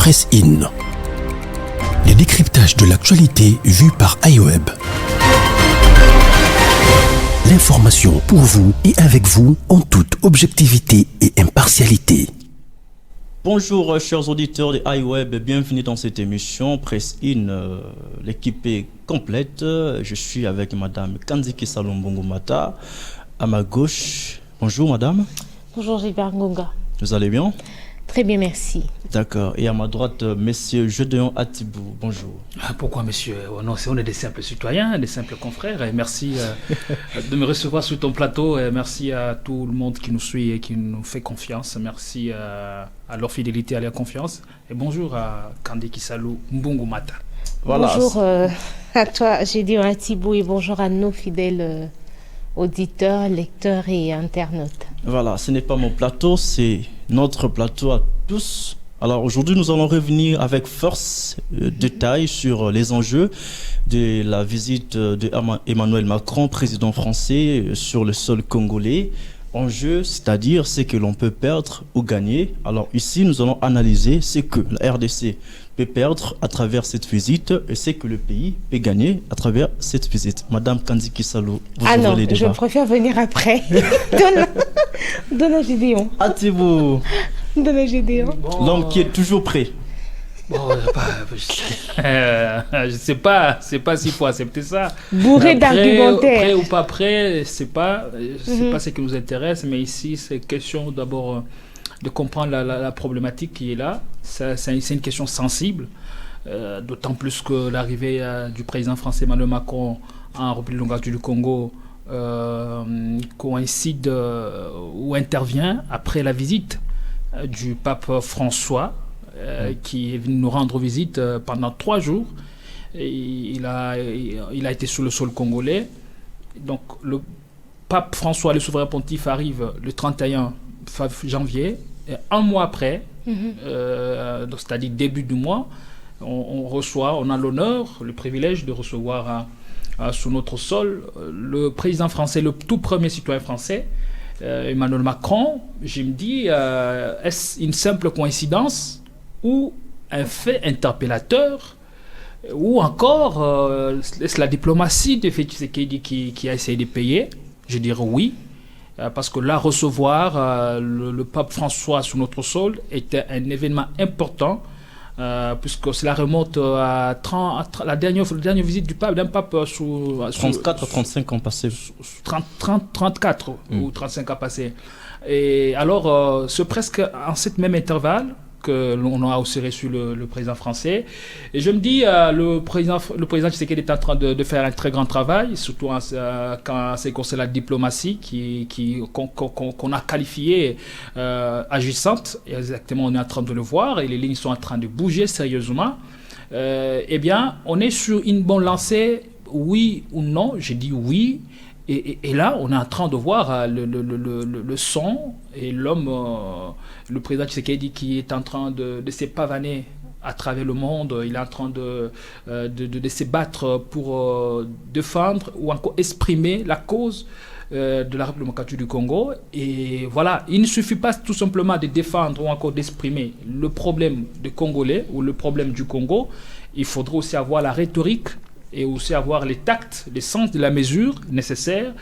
Presse In. Les décryptages de l'actualité vus par iWeb. L'information pour vous et avec vous en toute objectivité et impartialité. Bonjour chers auditeurs de iWeb, bienvenue dans cette émission Presse In. L'équipe est complète. Je suis avec Madame Kanziki Salombongo Mata à ma gauche. Bonjour Madame. Bonjour Gilbert Ngonga. Vous allez bien? Très bien, merci. D'accord. Et à ma droite, Monsieur Gédéon Atibou. Bonjour. Pourquoi, monsieur? Non, on est des simples citoyens, des simples confrères. Et merci de me recevoir sur ton plateau. Et merci à tout le monde qui nous suit et qui nous fait confiance. Merci à leur fidélité, à leur confiance. Et bonjour à Kanziki Salou Mbongo Mata. Voilà. Bonjour à toi, Gédéon Atibou, et bonjour à nos fidèles auditeurs, lecteurs et internautes. Voilà, ce n'est pas mon plateau, c'est notre plateau à tous. Alors aujourd'hui, nous allons revenir avec force, détails sur les enjeux de la visite de Emmanuel Macron, président français, sur le sol congolais. Enjeu, c'est-à-dire ce que l'on peut perdre ou gagner. Alors ici, nous allons analyser ce que la RDC peut perdre à travers cette visite et ce que le pays peut gagner à travers cette visite. Madame Kanziki Salou, vous ouvrez les débats. Je préfère venir après. Donne à Gédéon. Hâtez-vous. Donne à Gédéon. L'homme qui est toujours prêt. Bon, je sais pas s'il faut accepter ça. Bourré d'argumentaires. Prêt ou pas prêt, c'est pas ce qui nous intéresse, mais ici c'est question d'abord de comprendre la problématique qui est là. C'est une question sensible, d'autant plus que l'arrivée du président français Emmanuel Macron en République du Congo coïncide ou intervient après la visite du pape François, qui est venu nous rendre visite pendant 3 jours. Et il a été sur le sol congolais. Donc le pape François, le souverain pontife, arrive le 31 janvier. Et un mois après, c'est-à-dire début du mois, on a l'honneur, le privilège de recevoir sur notre sol le président français, le tout premier citoyen français, Emmanuel Macron. Je me dis, est-ce une simple coïncidence ou un fait interpellateur, ou encore est-ce la diplomatie de Félix Tshisekedi qui a essayé de payer? Je dirais oui, parce que là, recevoir le pape François sur notre sol était un événement important, puisque cela remonte à la dernière visite d'un pape sous 34 35 ans passés. 34 ou 35 ans passés. Et alors, c'est presque en cet même intervalle que l'on a aussi reçu le président français. Et je me dis, le président Tshisekedi est en train de faire un très grand travail, surtout quand c'est concerne la diplomatie qu'on a qualifiée agissante. Et exactement, on est en train de le voir et les lignes sont en train de bouger sérieusement. Eh bien, on est sur une bonne lancée, oui ou non? J'ai dit oui. Et là, on est en train de voir le son et l'homme, le président Tshisekedi, qui est en train de se pavaner à travers le monde. Il est en train de se battre pour défendre ou encore exprimer la cause de la République du Congo. Et voilà, il ne suffit pas tout simplement de défendre ou encore d'exprimer le problème des Congolais ou le problème du Congo. Il faudra aussi avoir la rhétorique et aussi avoir les tacts, les sens de la mesure nécessaires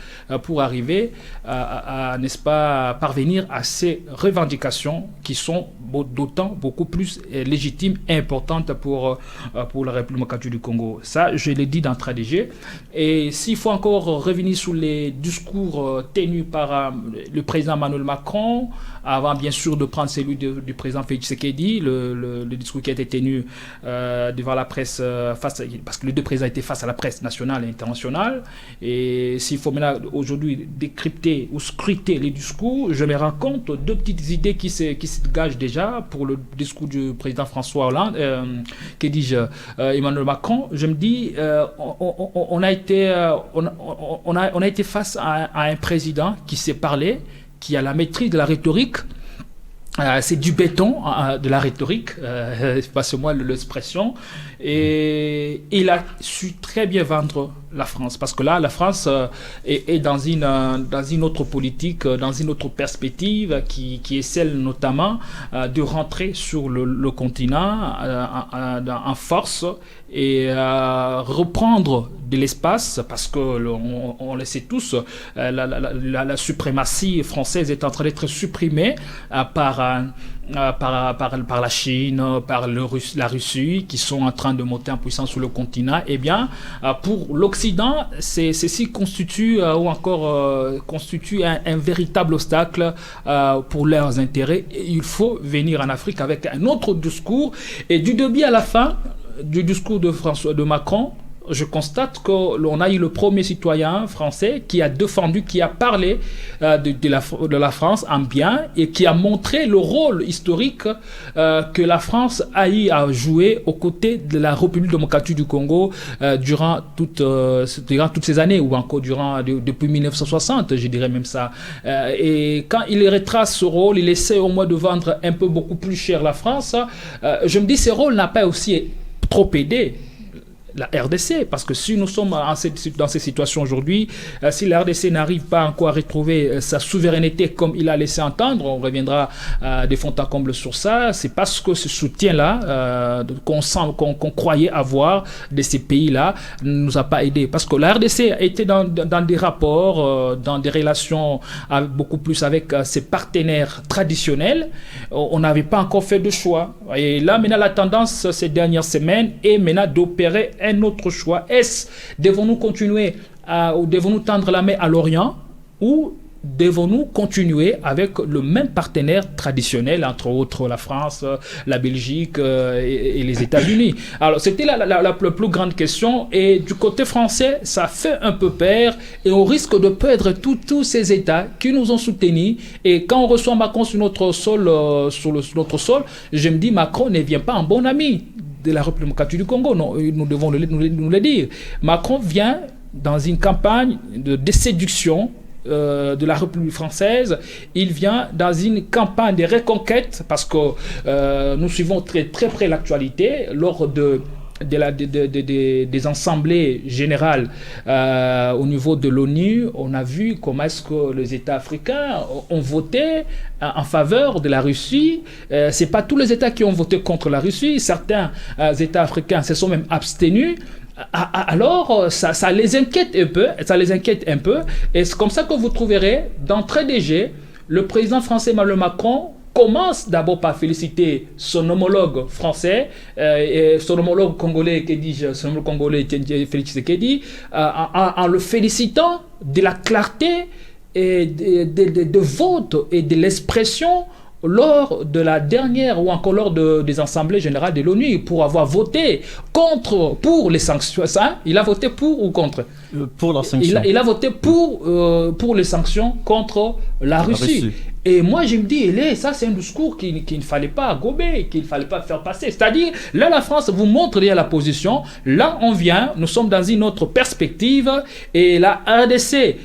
pour arriver à n'est-ce pas, parvenir à ces revendications qui sont d'autant beaucoup plus légitimes et importantes pour la République du Congo. Ça, je l'ai dit d'entrée de jeu. Et s'il faut encore revenir sur les discours tenus par le président Emmanuel Macron, avant bien sûr de prendre celui du président Félix Tshisekedi, le discours qui a été tenu devant la presse, parce que les deux présidents étaient face à la presse nationale et internationale. Et s'il faut maintenant aujourd'hui décrypter ou scruter les discours, je me rends compte de 2 petites idées qui se dégagent déjà pour le discours du président François Hollande, Emmanuel Macron. Je me dis, on a été face à un président qui sait parler, qui a la maîtrise de la rhétorique, c'est du béton, de la rhétorique, passe-moi l'expression, et il a su très bien vendre la France, parce que là, la France est dans une autre politique, dans une autre perspective, qui est celle notamment de rentrer sur le continent en force et reprendre de l'espace, parce que on le sait tous, la suprématie française est en train d'être supprimée par la Chine, par la Russie, qui sont en train de monter en puissance sur le continent. Eh bien, pour l'Occident, ceci constitue constitue un véritable obstacle pour leurs intérêts. Et il faut venir en Afrique avec un autre discours. Et du début à la fin du discours de Macron, je constate qu'on a eu le premier citoyen français qui a défendu, qui a parlé de la France en bien, et qui a montré le rôle historique que la France a eu à jouer aux côtés de la République démocratique du Congo durant toutes ces années, ou encore depuis 1960, je dirais même ça. Et quand il retrace ce rôle, il essaie au moins de vendre un peu beaucoup plus cher la France. Je me dis, ce rôle n'a pas aussi trop aidé la RDC, parce que si nous sommes dans cette situation aujourd'hui, si la RDC n'arrive pas encore à retrouver sa souveraineté comme il a laissé entendre, on reviendra de fond en comble sur ça, c'est parce que ce soutien-là qu'on croyait avoir de ces pays-là ne nous a pas aidé, parce que la RDC a été dans des rapports, dans des relations beaucoup plus avec ses partenaires traditionnels. On n'avait pas encore fait de choix, et là maintenant la tendance ces dernières semaines est maintenant d'opérer un autre choix. Devons-nous continuer ou devons-nous tendre la main à l'Orient, ou devons-nous continuer avec le même partenaire traditionnel, entre autres la France, la Belgique et les États-Unis? Alors c'était la plus grande question, et du côté français ça fait un peu peur, et on risque de perdre tous ces États qui nous ont soutenus. Et quand on reçoit Macron sur notre sol, je me dis, Macron ne vient pas en bon ami de la République démocratique du Congo. Non, nous devons nous le dire. Macron vient dans une campagne de séduction de la République française. Il vient dans une campagne de reconquête, parce que nous suivons très, très près l'actualité. Lors des assemblées générales au niveau de l'ONU, on a vu comment est-ce que les États africains ont voté en faveur de la Russie. C'est pas tous les États qui ont voté contre la Russie. Certains États africains se sont même abstenus. Alors, ça les inquiète un peu. Et c'est comme ça que vous trouverez d'entrée de jeu, le président français Emmanuel Macron commence d'abord par féliciter son homologue français, et son homologue congolais, son homologue congolais Félix Tshisekedi, en le félicitant de la clarté et de vote et de l'expression lors de la dernière, ou encore lors des assemblées générales de l'ONU, pour avoir voté pour les sanctions. Ça, il a voté pour ou contre? Pour la sanction. Il a voté pour les sanctions contre la Russie. Et moi, je me dis, ça, c'est un discours qu'il ne fallait pas gober, qu'il ne fallait pas faire passer. C'est-à-dire, là, la France vous montre la position. Là, on vient, nous sommes dans une autre perspective. Et la RDC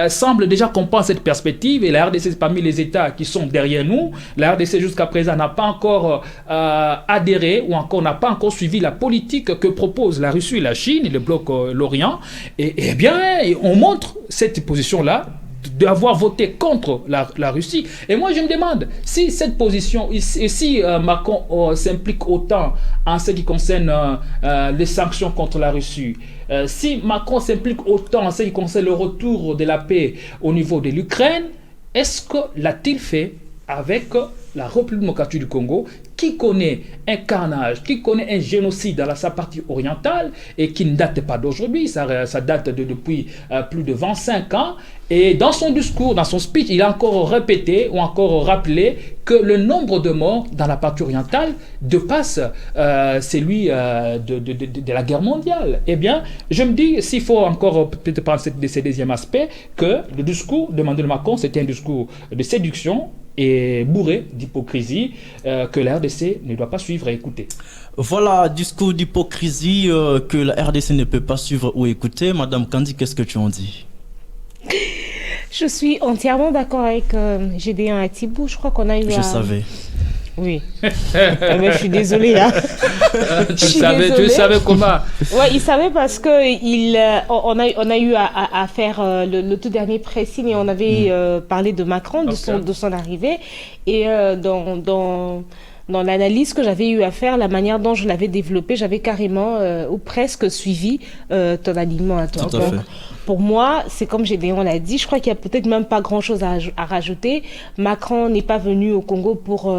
semble déjà comprendre cette perspective. Et la RDC, c'est parmi les États qui sont derrière nous. La RDC, jusqu'à présent, n'a pas encore adhéré, ou encore n'a pas encore suivi la politique que propose la Russie, la Chine et le bloc l'Orient. Et bien, on montre cette position-là, d'avoir voté contre la Russie. Et moi, je me demande si cette position, si Macron s'implique autant en ce qui concerne les sanctions contre la Russie, si Macron s'implique autant en ce qui concerne le retour de la paix au niveau de l'Ukraine, est-ce que l'a-t-il fait avec la République démocratique du Congo, qui connaît un carnage, qui connaît un génocide dans sa partie orientale, et qui ne date pas d'aujourd'hui, ça date depuis plus de 25 ans. Et dans son discours, dans son speech, il a encore répété ou encore rappelé que le nombre de morts dans la partie orientale dépasse celui de la guerre mondiale. Eh bien, je me dis, s'il faut encore peut-être prendre ces deuxième aspect, que le discours de Emmanuel Macron, c'était un discours de séduction et bourré d'hypocrisie que la RDC ne doit pas suivre et écouter. Voilà, discours d'hypocrisie que la RDC ne peut pas suivre ou écouter. Madame Kandi, qu'est-ce que tu en dis? Je suis entièrement d'accord avec Gédéon Atibou. Je crois qu'on a eu Je savais. Oui. Mais je suis désolée. Hein. Tu savais comment? Ouais, il savait parce que on a eu à faire le tout dernier pressing et on avait parlé de Macron, de son arrivée. Et dans l'analyse que j'avais eu à faire, la manière dont je l'avais développée, j'avais carrément ou presque suivi ton alignement à toi. Tout à fait. Pour moi, c'est comme Gédéon l'a dit, je crois qu'il y a peut-être même pas grand-chose à rajouter. Macron n'est pas venu au Congo pour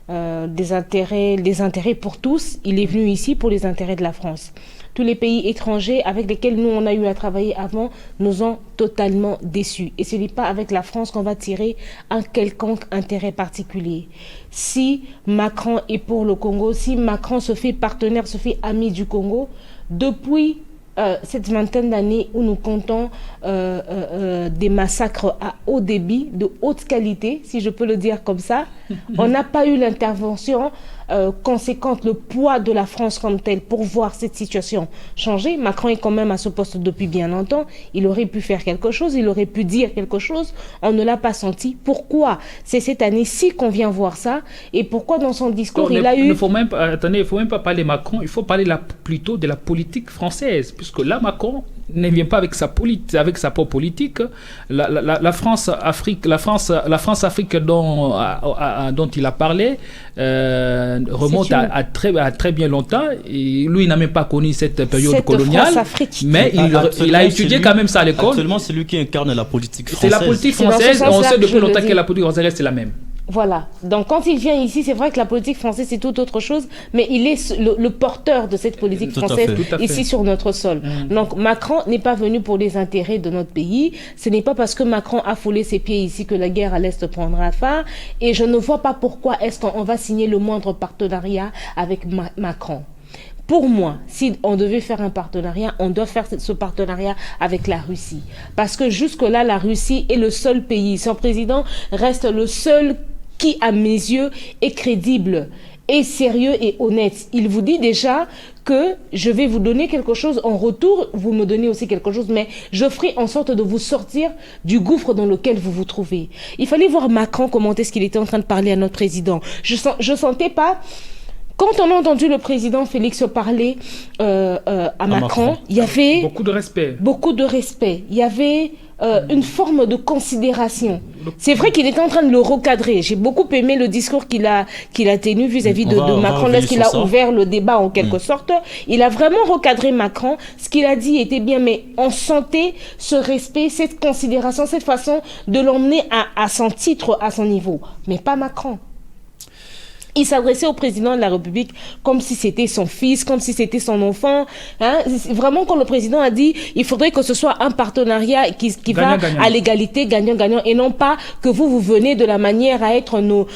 des intérêts pour tous. Il est venu ici pour les intérêts de la France. Tous les pays étrangers avec lesquels nous, on a eu à travailler avant, nous ont totalement déçus. Et ce n'est pas avec la France qu'on va tirer un quelconque intérêt particulier. Si Macron est pour le Congo, si Macron se fait partenaire, se fait ami du Congo, depuis cette vingtaine d'années où nous comptons des massacres à haut débit, de haute qualité, si je peux le dire comme ça, on n'a pas eu l'intervention conséquente, le poids de la France comme tel pour voir cette situation changer. Macron est quand même à ce poste depuis bien longtemps. Il aurait pu faire quelque chose, il aurait pu dire quelque chose. On ne l'a pas senti. Pourquoi c'est cette année-ci qu'on vient voir ça? Et pourquoi dans son discours, il ne faut même pas parler Macron, il faut parler plutôt de la politique française, puisque là, Macron ne vient pas avec sa propre politique. La France-Afrique dont il a parlé remonte à très bien longtemps. Et lui, il n'a même pas connu cette période coloniale. Mais il a étudié quand même ça à l'école. Actuellement, c'est lui qui incarne la politique française. C'est la politique française. On sait depuis longtemps que la politique française, c'est la même. Voilà. Donc, quand il vient ici, c'est vrai que la politique française, c'est tout autre chose, mais il est le porteur de cette politique française ici sur notre sol. Donc, Macron n'est pas venu pour les intérêts de notre pays. Ce n'est pas parce que Macron a foulé ses pieds ici que la guerre à l'Est prendra fin. Et je ne vois pas pourquoi est-ce qu'on va signer le moindre partenariat avec Macron. Pour moi, si on devait faire un partenariat, on doit faire ce partenariat avec la Russie. Parce que jusque-là, la Russie est le seul pays. Son président reste le seul qui, à mes yeux, est crédible, est sérieux et honnête. Il vous dit déjà que je vais vous donner quelque chose en retour, vous me donnez aussi quelque chose, mais je ferai en sorte de vous sortir du gouffre dans lequel vous vous trouvez. Il fallait voir Macron commenter ce qu'il était en train de parler à notre président. Je sentais pas... Quand on a entendu le président Félix parler à Macron, il y avait... Beaucoup de respect. Beaucoup de respect. Il y avait une forme de considération. C'est vrai qu'il était en train de le recadrer. J'ai beaucoup aimé le discours qu'il a tenu vis-à-vis de Macron lorsqu'il a ouvert le débat en quelque sorte. Il a vraiment recadré Macron. Ce qu'il a dit était bien, mais on sentait ce respect, cette considération, cette façon de l'emmener à son titre, à son niveau. Mais pas Macron. Il s'adressait au président de la République comme si c'était son fils, comme si c'était son enfant. Hein? Vraiment, quand le président a dit il faudrait que ce soit un partenariat qui va à l'égalité, gagnant-gagnant, et non pas que vous venez de la manière à être nos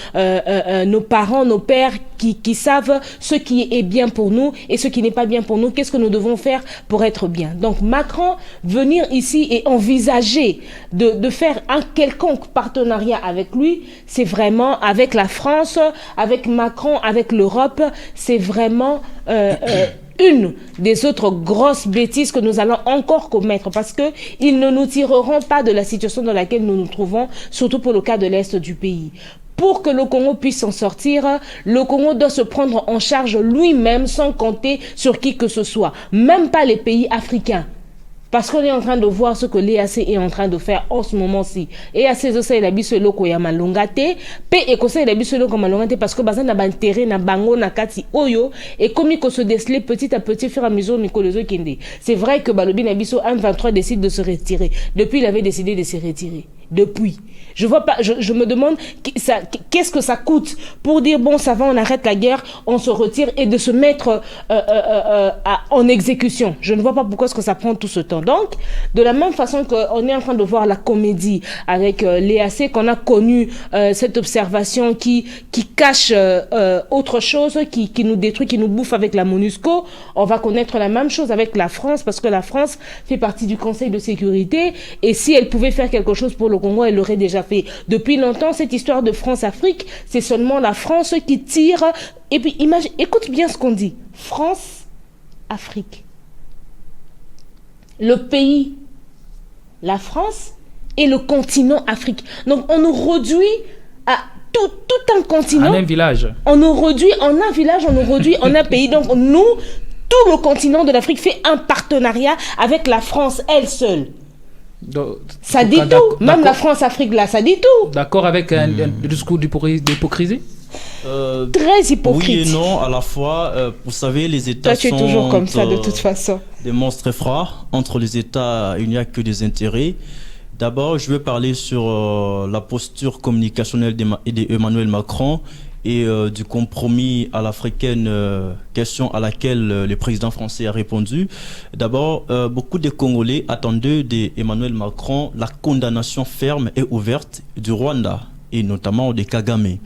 parents, nos pères qui savent ce qui est bien pour nous et ce qui n'est pas bien pour nous. Qu'est-ce que nous devons faire pour être bien? Donc Macron, venir ici et envisager de faire un quelconque partenariat avec lui, c'est vraiment avec la France, avec Macron, avec l'Europe, c'est vraiment une des autres grosses bêtises que nous allons encore commettre parce que ils ne nous tireront pas de la situation dans laquelle nous nous trouvons, surtout pour le cas de l'Est du pays. Pour que le Congo puisse s'en sortir, le Congo doit se prendre en charge lui-même sans compter sur qui que ce soit, même pas les pays africains. Parce qu'on est en train de voir ce que l'EAC est en train de faire en ce moment-ci. EAC, c'est la biso loko ya malongate. Pe ekose la biso loko malongate parce que bazan na bantere na bango na kati oyo et comme il se déceler petit à petit fur et à mesure Nicolozo Kende. C'est vrai que Balobi na biso M23 décide de se retirer. Depuis, il avait décidé de se retirer. Depuis. Je vois pas, je me demande qu'est-ce que ça coûte pour dire bon ça va, on arrête la guerre, on se retire et de se mettre en exécution. Je ne vois pas pourquoi est-ce que ça prend tout ce temps. Donc, de la même façon qu'on est en train de voir la comédie avec l'EAC, qu'on a connu cette observation qui cache autre chose, qui nous détruit, qui nous bouffe avec la MONUSCO, on va connaître la même chose avec la France parce que la France fait partie du Conseil de sécurité et si elle pouvait faire quelque chose pour le Congo, elle l'aurait déjà fait. Depuis longtemps, cette histoire de France-Afrique, c'est seulement la France qui tire. Et puis, écoute bien ce qu'on dit. France-Afrique. Le pays la France et le continent Afrique. Donc on nous réduit à tout un continent. En un village. On nous réduit en un village, on nous réduit en un pays. Donc nous, tout le continent de l'Afrique fait un partenariat avec la France elle seule. Donc, ça dit tout. Même la France-Afrique là, ça dit tout. D'accord avec un discours d'hypocrisie? Très hypocrite. Oui et non à la fois. Vous savez, les États Toi, tu es sont toujours comme ça de toute façon. Des monstres froids. Entre les États, il n'y a que des intérêts. D'abord, je vais parler sur la posture communicationnelle d'Emmanuel Macron et du compromis à l'africaine, question à laquelle le président français a répondu. D'abord, beaucoup de Congolais attendaient d'Emmanuel Macron la condamnation ferme et ouverte du Rwanda et notamment de Kagame.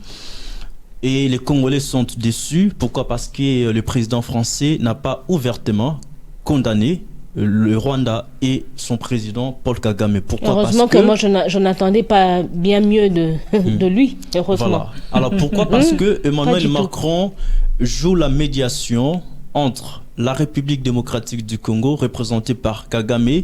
Et les Congolais sont déçus. Pourquoi? Parce que le président français n'a pas ouvertement condamné le Rwanda et son président Paul Kagame. Pourquoi? Heureusement que moi je n'attendais pas bien mieux de lui. Heureusement. Voilà. Alors pourquoi? Parce que Emmanuel Macron joue la médiation entre la République démocratique du Congo, représentée par Kagame,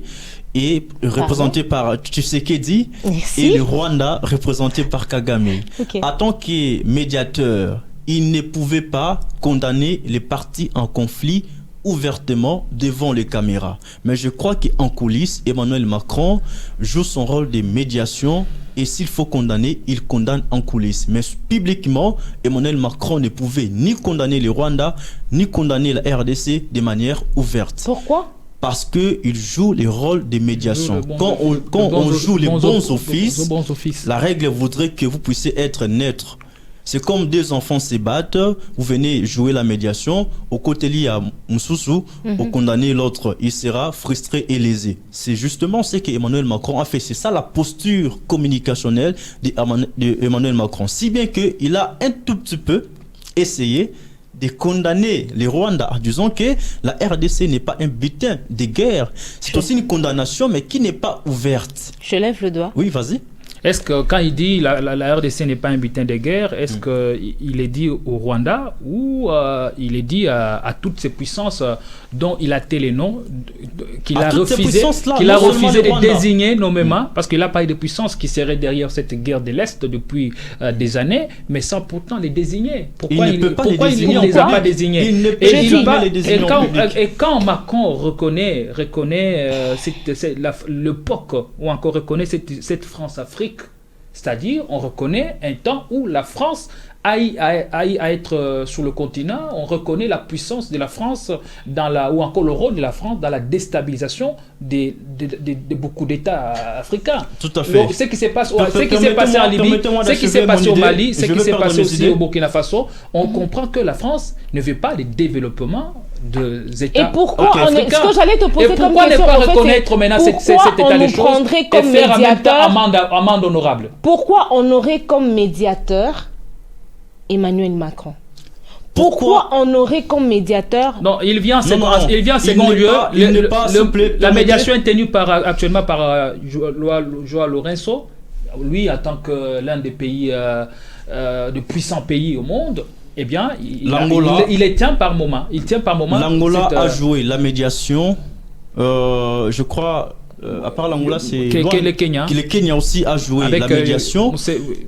et représenté par Tshisekedi. Merci. Et le Rwanda, représenté par Kagame. Okay. En tant que médiateur, il ne pouvait pas condamner les partis en conflit ouvertement devant les caméras. Mais je crois qu'en coulisses, Emmanuel Macron joue son rôle de médiation et s'il faut condamner, il condamne en coulisses. Mais publiquement, Emmanuel Macron ne pouvait ni condamner le Rwanda, ni condamner la RDC de manière ouverte. Pourquoi? Parce qu'il joue le rôle de médiation. Quand on joue les bons offices, la règle voudrait que vous puissiez être neutre. C'est comme deux enfants se battent, vous venez jouer la médiation, au côté il y a Moussoussou, au condamné l'autre, il sera frustré et lésé. C'est justement ce qu'Emmanuel Macron a fait. C'est ça la posture communicationnelle d'Emmanuel Macron. Si bien qu'il a un tout petit peu essayé de condamner les Rwandais, disons que la RDC n'est pas un butin de guerre. C'est aussi une condamnation, mais qui n'est pas ouverte. Je lève le doigt. Oui, vas-y. Est-ce que quand il dit la RDC n'est pas un butin de guerre, est-ce qu'il est dit au Rwanda ou il est dit à toutes ces puissances dont il a té les noms, qu'il a refusé de désigner nommément, parce qu'il n'a pas eu de puissance qui serait derrière cette guerre de l'Est depuis des années, mais sans pourtant les désigner. Pourquoi il ne les a pas désignés? Et quand Macron reconnaît le POC, ou encore reconnaît cette France-Afrique, c'est-à-dire, on reconnaît un temps où la France a être sur le continent, on reconnaît la puissance de la France ou encore le rôle de la France dans la déstabilisation de beaucoup d'États africains. Tout à fait. Donc, ce qui s'est passé en Libye, ce qui s'est passé au Mali, ce qui s'est passé aussi au Burkina Faso, on comprend que la France ne veut pas le développement des États. Et pourquoi ce que j'allais te poser comme question, ne pas reconnaître maintenant cet état des choses et faire en même temps amende honorable? Pourquoi on aurait comme médiateur Emmanuel Macron? Pourquoi on aurait comme médiateur? Non, il vient en second lieu. La médiation est tenue actuellement par Joao Lourenço. Lui, en tant que l'un des pays, de puissants pays au monde, eh bien, il les tient par moment. L'Angola a joué la médiation. Je crois. À part l'Angola, c'est le Kenya. Le Kenya aussi a joué la médiation.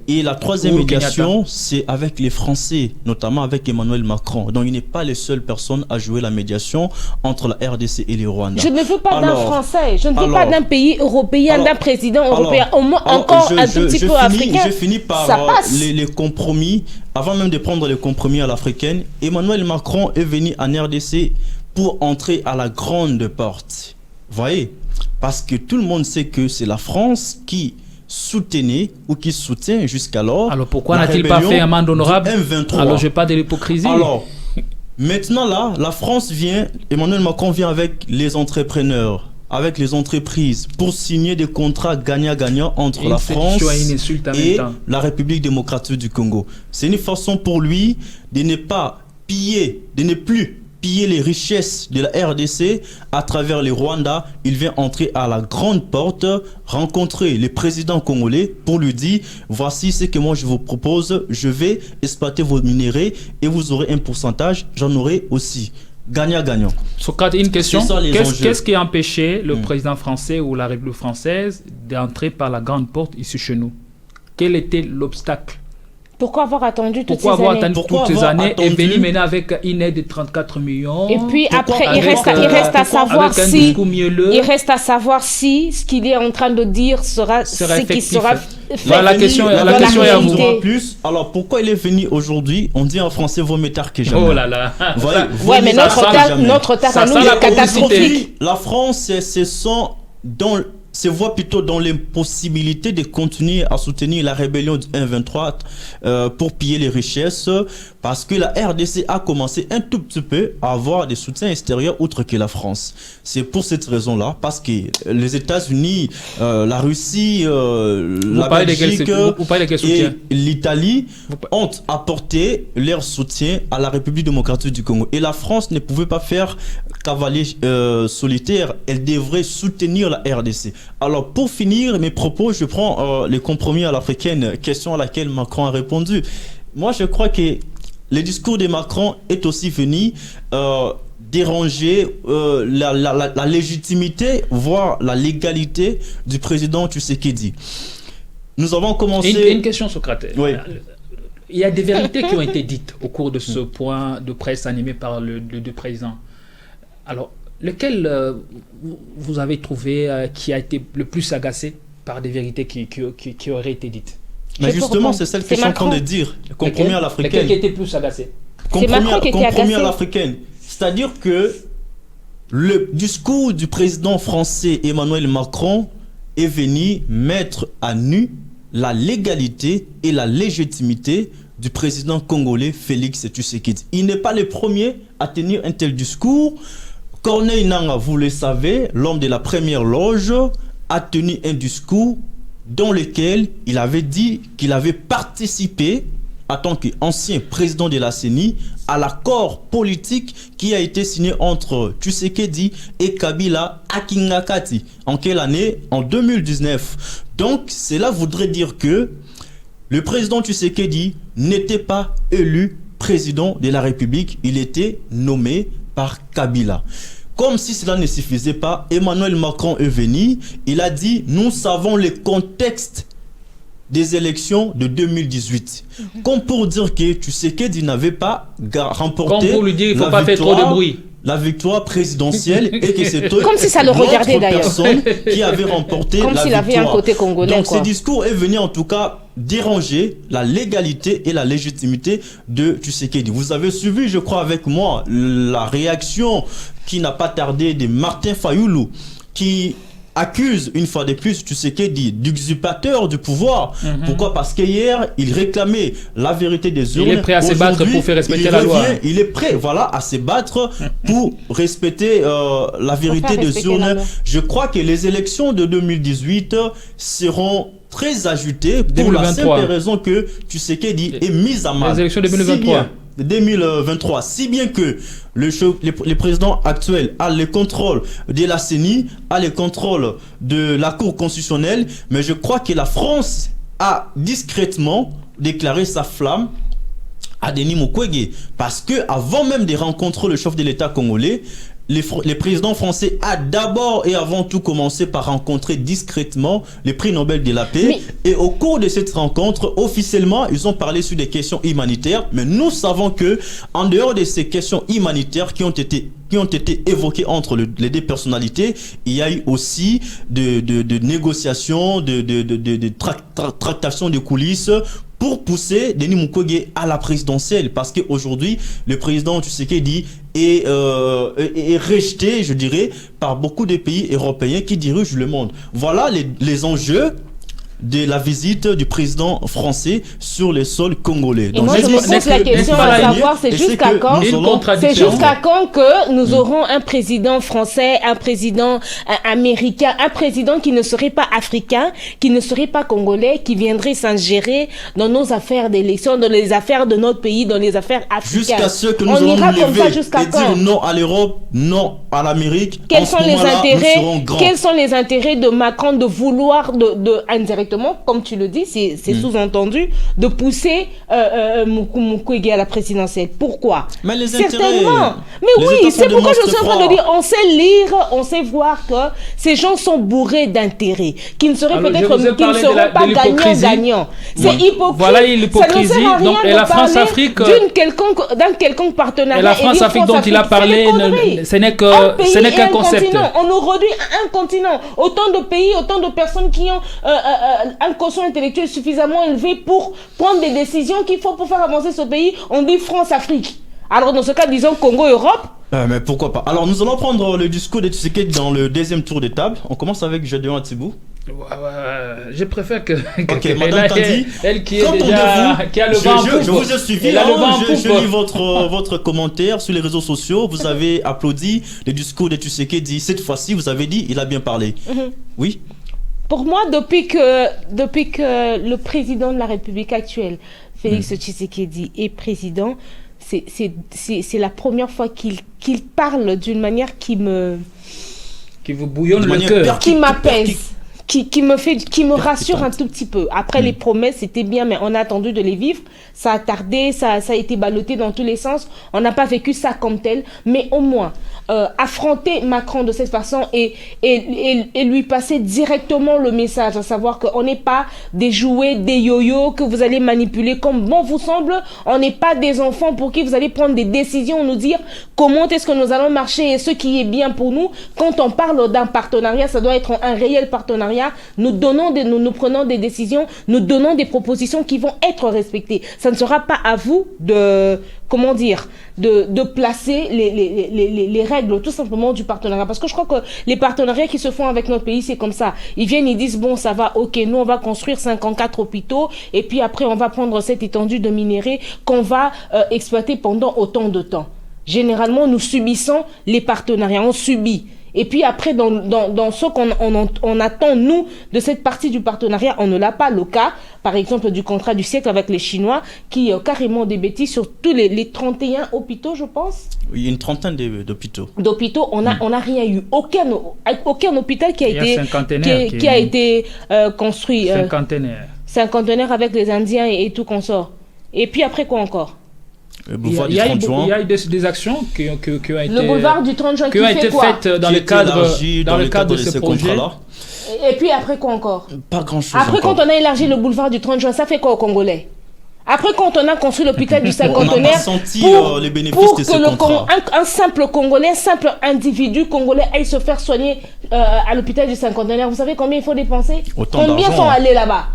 Et la troisième médiation, c'est avec les Français, notamment avec Emmanuel Macron. Donc il n'est pas les seules personnes à jouer la médiation entre la RDC et le Rwanda. Je ne veux pas d'un Français, je ne veux pas d'un pays européen, d'un président européen, au moins encore un tout petit peu africain. Je finis par les compromis. Avant même de prendre les compromis à l'africaine, Emmanuel Macron est venu en RDC pour entrer à la grande porte. Vous voyez? Parce que tout le monde sait que c'est la France qui soutenait ou qui soutient jusqu'alors. Alors pourquoi n'a-t-il pas fait amende honorable? Alors je n'ai pas de l'hypocrisie. Alors maintenant là, la France vient, Emmanuel Macron vient avec les entrepreneurs, avec les entreprises pour signer des contrats gagnant-gagnant entre la France et la République démocratique du Congo. C'est une façon pour lui de ne pas piller, de ne plus piller les richesses de la RDC à travers le Rwanda. Il vient entrer à la grande porte, rencontrer le président congolais pour lui dire: voici ce que moi je vous propose, je vais exploiter vos minéraux et vous aurez un pourcentage, j'en aurai aussi. gagnant-gagnant. Socrate, une question. Qu'est-ce qui a empêché le président français ou la République française d'entrer par la grande porte ici chez nous? Quel était l'obstacle? Pourquoi avoir attendu toutes ces années et venir maintenant avec une aide de 34 millions? Et puis après, il reste à savoir si ce qu'il est en train de dire sera ce qui sera fait. La question est à vous. Alors pourquoi il est venu aujourd'hui? On dit en français vaut mieux tard que jamais. Oh là là. Mais notre tard à nous est catastrophique. La France, se voit plutôt dans l'impossibilité de continuer à soutenir la rébellion du M23 pour piller les richesses, parce que la RDC a commencé un tout petit peu à avoir des soutiens extérieurs outre que la France. C'est pour cette raison-là, parce que les États-Unis, la Russie, la Belgique et l'Italie ont apporté leur soutien à la République démocratique du Congo. Et la France ne pouvait pas faire cavalier solitaire, elle devrait soutenir la RDC. Alors pour finir mes propos, je prends les compromis à l'africaine, question à laquelle Macron a répondu. Moi je crois que le discours de Macron est aussi venu déranger la légitimité, voire la légalité du président Tshisekedi. Nous avons commencé... Une question, Socrate. Oui. Il y a des vérités qui ont été dites au cours de ce point de presse animé par le président. Alors, lequel vous avez trouvé qui a été le plus agacé par des vérités qui auraient été dites? Mais justement, c'est celle que je suis en train de dire. Le compromis à l'africaine. Lequel qui était plus agacé? Compromis à l'africaine. C'est-à-dire que le discours du président français Emmanuel Macron est venu mettre à nu la légalité et la légitimité du président congolais Félix Tshisekedi. Il n'est pas le premier à tenir un tel discours. Corneille Nangaa, vous le savez, l'homme de la première loge, a tenu un discours dans lequel il avait dit qu'il avait participé, en tant qu'ancien président de la CENI, à l'accord politique qui a été signé entre Tshisekedi et Kabila à Kingakati. En quelle année? En 2019. Donc, cela voudrait dire que le président Tshisekedi n'était pas élu président de la République, il était nommé par Kabila. Comme si cela ne suffisait pas, Emmanuel Macron est venu, il a dit « Nous savons le contexte des élections de 2018 ». Comme pour dire que Tshisekedi n'avait pas remporté comme pour lui dire, il ne faut pas faire trop de bruit. La victoire présidentielle et que c'est comme si ça le regardait d'ailleurs. Personne qui avait remporté comme la s'il victoire. Avait un côté congolais. Donc ce discours est venu en tout cas déranger la légalité et la légitimité de Tshisekedi. Vous avez suivi, je crois, avec moi la réaction qui n'a pas tardé de Martin Fayoulou, qui accuse une fois de plus Tshisekedi d'usurpateur du pouvoir. Pourquoi? Parce qu'hier, il réclamait la vérité des urnes. Il est prêt à se battre pour faire respecter la loi. Il est prêt, voilà, à se battre pour respecter la vérité des urnes. Je crois que les élections de 2018 seront très agitées pour la simple raison que Tshisekedi est mis à mal. Les élections de 2023. 2023, si bien que le président actuel a le contrôle de la CENI, a le contrôle de la Cour constitutionnelle, mais je crois que la France a discrètement déclaré sa flamme à Denis Mukwege, parce que avant même de rencontrer le chef de l'État congolais, les présidents français a d'abord et avant tout commencé par rencontrer discrètement le prix Nobel de la paix. Et au cours de cette rencontre, officiellement, ils ont parlé sur des questions humanitaires. Mais nous savons que, en dehors de ces questions humanitaires qui ont été évoquées entre les deux personnalités, il y a eu aussi de négociations, de tractations de coulisses pour pousser Denis Mukwege à la présidentielle, parce qu'aujourd'hui le président Tshisekedi est rejeté, je dirais, par beaucoup de pays européens qui dirigent le monde. Voilà les enjeux de la visite du président français sur les sols congolais. Et moi je me pose la question à savoir, c'est jusqu'à quand que nous aurons un président français, un président américain, un président qui ne serait pas africain, qui ne serait pas congolais, qui viendrait s'ingérer dans nos affaires d'élection, dans les affaires de notre pays, dans les affaires africaines. Jusqu'à ce que nous allons nous lever et dire non à l'Europe, non à l'Amérique. Quels sont les intérêts de Macron de vouloir indirectement indirectement, comme tu le dis, c'est sous-entendu, de pousser Mukwege à la présidentielle. Pourquoi? Mais les certainement. Mais oui, c'est pourquoi je suis en train de dire, on sait lire, on sait voir que ces gens sont bourrés d'intérêts, qui ne seraient peut-être, qui ne seront pas gagnants. C'est hypocrite. Voilà l'hypocrisie. Donc, et la France-Afrique, d'un quelconque partenariat. Et la France-Afrique dont il a parlé, ce n'est qu'un concept. On nous réduit à un continent. Autant de pays, autant de personnes qui ont un quotient intellectuel suffisamment élevé pour prendre des décisions qu'il faut pour faire avancer ce pays. On dit France-Afrique. Alors dans ce cas, disons Congo-Europe. Mais pourquoi pas. Alors nous allons prendre le discours de Tshisekedi dans le deuxième tour de table. On commence avec Gédéon Atibou. Je préfère que Madame Kandi, elle qui est déjà qui a le vent en poupe. Je vous ai suivi, je lis votre commentaire sur les réseaux sociaux. Vous avez applaudi le discours de Tshisekedi. Cette fois-ci, vous avez dit il a bien parlé. Oui. Pour moi, depuis que le président de la République actuelle, Félix Tshisekedi, est président, c'est la première fois qu'il parle d'une manière qui vous bouillonne le cœur, qui m'apaise. Qui me rassure un tout petit peu. Après, les promesses, c'était bien, mais on a attendu de les vivre. Ça a tardé, ça a été ballotté dans tous les sens. On n'a pas vécu ça comme tel. Mais au moins, affronter Macron de cette façon et lui passer directement le message, à savoir qu'on n'est pas des jouets, des yo-yo que vous allez manipuler comme bon vous semble. On n'est pas des enfants pour qui vous allez prendre des décisions, nous dire comment est-ce que nous allons marcher et ce qui est bien pour nous. Quand on parle d'un partenariat, ça doit être un réel partenariat. Nous prenons des décisions, nous donnons des propositions qui vont être respectées. Ça ne sera pas à vous de placer les règles tout simplement du partenariat. Parce que je crois que les partenariats qui se font avec notre pays, c'est comme ça. Ils viennent, ils disent, bon, ça va, ok, nous, on va construire 54 hôpitaux et puis après, on va prendre cette étendue de minerais qu'on va exploiter pendant autant de temps. Généralement, nous subissons les partenariats, on subit. Et puis après, dans ce qu'on attend, nous, de cette partie du partenariat, on ne l'a pas. Le cas, par exemple, du contrat du siècle avec les Chinois, qui carrément des bêtises sur tous les 31 hôpitaux, je pense. Oui, une trentaine d'hôpitaux. D'hôpitaux, on n'a rien eu. Aucun hôpital qui a été construit. Cinquantenaire avec les Indiens et tout consort. Et puis après, quoi encore? Il y a eu des actions qui ont été... Le boulevard du 30 juin qui ont été faites dans le cadre de ce projet. Et puis après quoi encore? Pas grand-chose. Après, quand on a élargi le boulevard du 30 juin, ça fait quoi aux Congolais? Après, quand on a construit l'hôpital du cinquantenaire, on a senti les bénéfices de ce contrat. Un simple Congolais, un simple individu congolais aille se faire soigner à l'hôpital du cinquantenaire, vous savez combien il faut dépenser? Combien sont allés là-bas?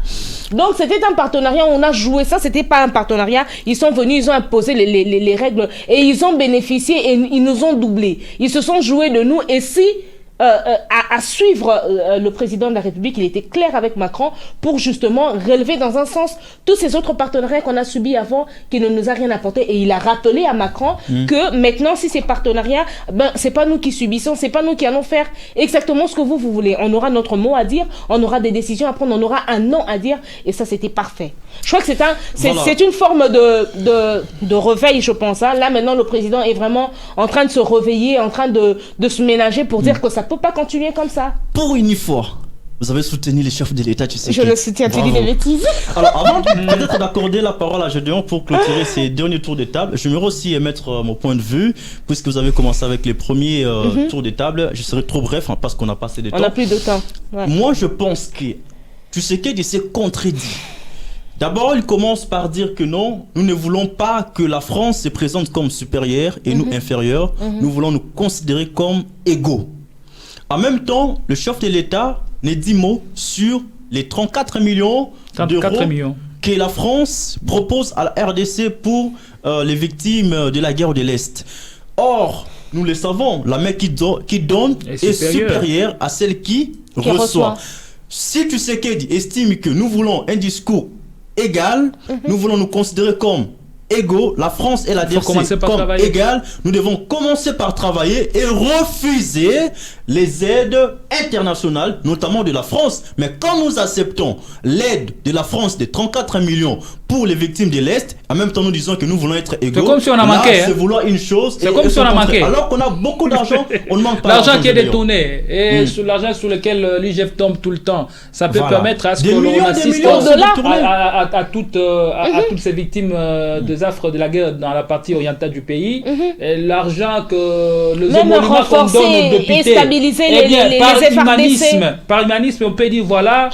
Donc c'était un partenariat, on a joué ça, c'était pas un partenariat. Ils sont venus, ils ont imposé les règles et ils ont bénéficié et ils nous ont doublés. Ils se sont joués de nous et si à suivre le président de la République, il était clair avec Macron pour justement relever dans un sens tous ces autres partenariats qu'on a subis avant qui ne nous a rien apporté et il a rappelé à Macron que maintenant si ces partenariats, c'est pas nous qui subissons, c'est pas nous qui allons faire exactement ce que vous voulez. On aura notre mot à dire, on aura des décisions à prendre, on aura un non à dire et ça c'était parfait. Je crois que c'est une forme de réveil, je pense. Là maintenant le président est vraiment en train de se réveiller, en train de se ménager pour dire que ça peut pas continuer comme ça. Pour une fois, vous avez soutenu les chefs de l'État, tu sais. Je le soutiens, tu dis des bêtises. Alors, avant peut-être d'accorder la parole à Gédéon pour clôturer ces derniers tours de table, j'aimerais aussi émettre mon point de vue, puisque vous avez commencé avec les premiers tours de table. Je serai trop bref parce qu'on a passé de temps. On n'a plus de temps. Ouais. Moi, je pense que Tshisekedi s'est contredit. D'abord, il commence par dire que non, nous ne voulons pas que la France se présente comme supérieure et nous inférieurs. Nous voulons nous considérer comme égaux. En même temps, le chef de l'État n'est dit mot sur les 34 millions d'euros que la France propose à la RDC pour les victimes de la guerre de l'Est. Or, nous le savons, la main qui donne est supérieure à celle qui reçoit. Si Tshisekedi estime que nous voulons un discours égal, nous voulons nous considérer comme égaux, la France et la DRC comme égales, nous devons commencer par travailler et refuser les aides internationales, notamment de la France. Mais quand nous acceptons l'aide de la France de 34 millions pour les victimes de l'Est, en même temps nous disons que nous voulons être égaux, c'est comme si on a manqué. C'est vouloir une chose. C'est comme si on a manqué. Alors qu'on a beaucoup d'argent, on ne manque pas. L'argent qui est détourné et sur l'argent sur lequel l'IGF tombe tout le temps, ça peut permettre à ce que l'on assiste à toutes ces victimes des affres de la guerre dans la partie orientale du pays. L'argent que les émoluments qu'on donne aux députés, et stabiliser les par humanisme, on peut dire voilà,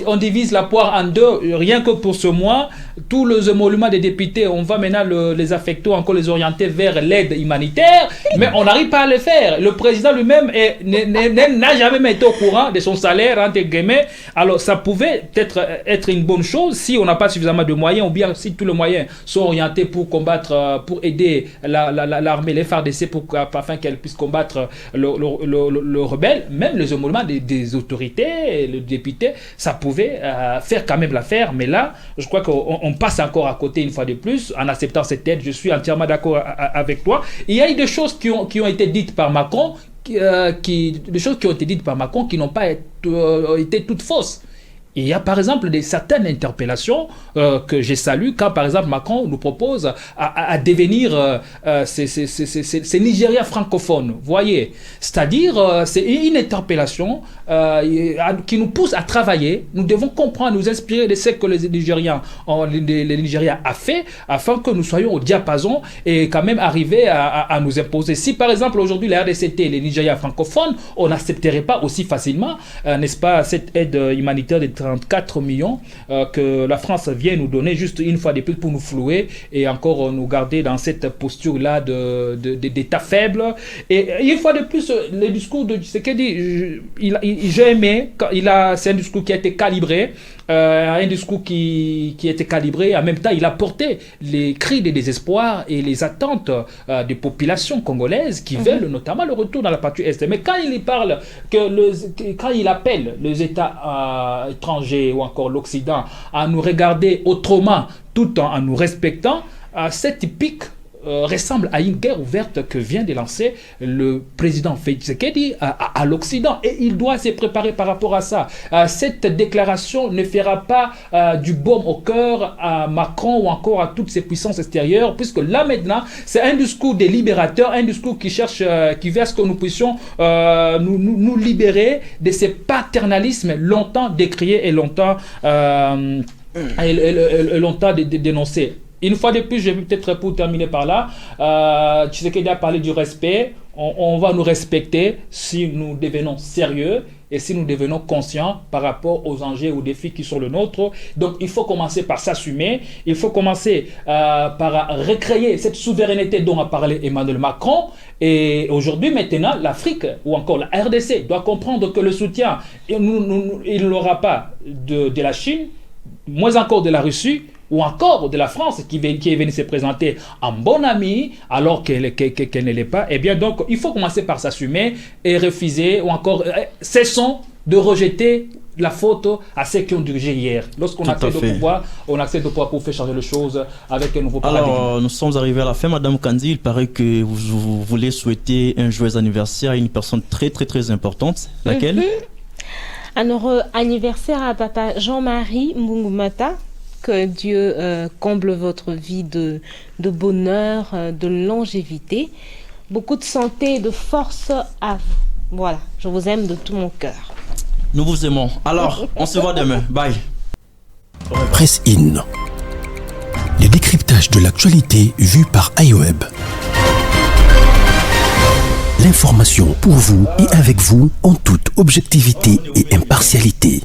on divise la poire en deux, rien que pour ce mois. Tous les émoluments des députés, on va maintenant les affecter, encore les orienter vers l'aide humanitaire, mais on n'arrive pas à le faire. Le président lui-même n'a jamais été au courant de son salaire, entre guillemets. Alors ça pouvait peut-être être une bonne chose si on n'a pas suffisamment de moyens, ou bien si tous les moyens sont orientés pour combattre, pour aider l'armée, les FARDC, afin qu'elle puisse combattre le rebelle. Même les émoluments des autorités, les députés, ça pouvait faire quand même l'affaire. Mais là, je crois qu'on passe encore à côté une fois de plus en acceptant cette aide. Je suis entièrement d'accord avec toi. Il y a eu des choses qui ont été dites par Macron, qui n'ont pas été toutes fausses. Il y a par exemple certaines interpellations que j'ai saluées quand par exemple Macron nous propose à devenir ces Nigériens francophones. Voyez, c'est-à-dire c'est une interpellation qui nous pousse à travailler. Nous devons comprendre, nous inspirer de ce que les Nigériens ont fait afin que nous soyons au diapason et quand même arriver à nous imposer. Si par exemple aujourd'hui la RDC était les Nigériens francophones, on n'accepterait pas aussi facilement, n'est-ce pas, cette aide humanitaire de 34 millions que la France vient nous donner juste une fois de plus pour nous flouer et encore nous garder dans cette posture-là d'état faible. Et une fois de plus, le discours de Tshisekedi, j'ai aimé, c'est un discours qui a été calibré, un discours qui était calibré. En même temps, il a porté les cris de désespoir et les attentes des populations congolaises qui veulent notamment le retour dans la partie Est. Mais quand il parle, quand il appelle les États étrangers ou encore l'Occident à nous regarder autrement tout en nous respectant, cette pique ressemble à une guerre ouverte que vient de lancer le président Tshisekedi à l'Occident, et il doit se préparer par rapport à ça. Cette déclaration ne fera pas du baume au cœur à Macron ou encore à toutes ces puissances extérieures, puisque là maintenant c'est un discours des libérateurs, un discours qui cherche, qui veut à ce que nous puissions nous libérer de ces paternalismes longtemps décriés et longtemps dénoncés. Une fois de plus, je vais peut-être pour terminer par là, Tshisekedi a parlé du respect. On va nous respecter si nous devenons sérieux et si nous devenons conscients par rapport aux enjeux, aux défis qui sont les nôtres. Donc il faut commencer par s'assumer, il faut commencer par recréer cette souveraineté dont a parlé Emmanuel Macron. Et aujourd'hui, maintenant, l'Afrique ou encore la RDC doit comprendre que le soutien, il n'aura pas de la Chine, moins encore de la Russie, ou encore de la France qui est venue se présenter en bonne amie alors qu'elle ne l'est pas. Eh bien donc, il faut commencer par s'assumer et refuser, ou encore cessons de rejeter la faute à ceux qui ont dirigé hier. Lorsqu'on accède au pouvoir, on accède au pouvoir pour faire changer les choses avec un nouveau paradigme. Alors, nous sommes arrivés à la fin, Madame Kandi. Il paraît que vous voulez souhaiter un joyeux anniversaire à une personne très très très importante. Laquelle? Alors, anniversaire à Papa Jean-Marie Mungumata. Que Dieu comble votre vie de bonheur, de longévité, beaucoup de santé et de force à vous. Voilà, je vous aime de tout mon cœur. Nous vous aimons. Alors, on se voit demain. Bye. Presse In. Le décryptage de l'actualité vu par iWeb. L'information pour vous et avec vous en toute objectivité et impartialité.